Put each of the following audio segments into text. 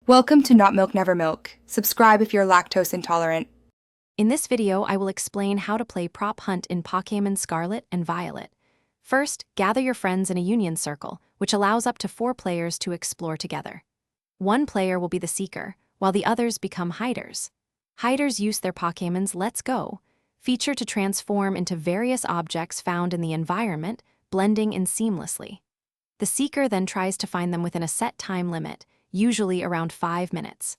Welcome to Not Milk Never Milk. Subscribe if you're lactose intolerant. In this video, I will explain how to play prop hunt in Pokémon Scarlet and Violet. First, gather your friends in a union circle, which allows up to 4 players to explore together. One player will be the seeker, while the others become hiders. Hiders use their Pokémon's Let's Go feature to transform into various objects found in the environment, blending in seamlessly. The seeker then tries to find them within a set time limit, usually around 5 minutes.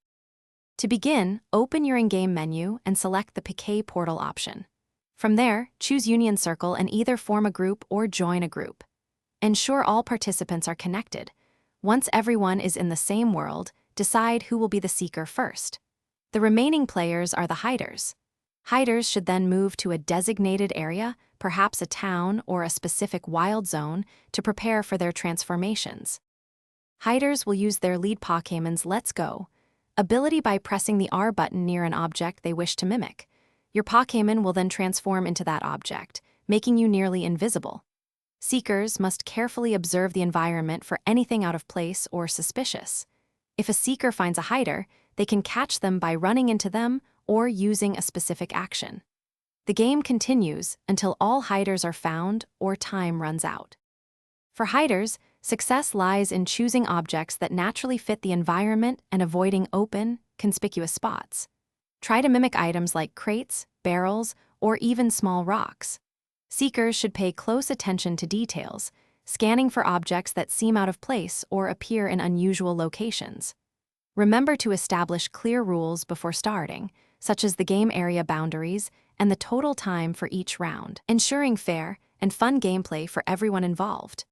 To begin, open your in-game menu and select the Piquet portal option. From there, choose Union Circle and either form a group or join a group. Ensure all participants are connected. Once everyone is in the same world, decide who will be the seeker first. The remaining players are the hiders. Hiders should then move to a designated area, perhaps a town or a specific wild zone, to prepare for their transformations. Hiders will use their lead Pokémon's Let's Go ability by pressing the R button near an object they wish to mimic. Your Pokémon will then transform into that object, making you nearly invisible. Seekers must carefully observe the environment for anything out of place or suspicious. If a seeker finds a hider, they can catch them by running into them or using a specific action. The game continues until all hiders are found or time runs out. For hiders, success lies in choosing objects that naturally fit the environment and avoiding open, conspicuous spots. Try to mimic items like crates, barrels, or even small rocks. Seekers should pay close attention to details, scanning for objects that seem out of place or appear in unusual locations. Remember to establish clear rules before starting, such as the game area boundaries and the total time for each round, ensuring fair and fun gameplay for everyone involved.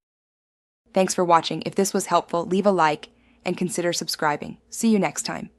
Thanks for watching. If this was helpful, leave a like and consider subscribing. See you next time.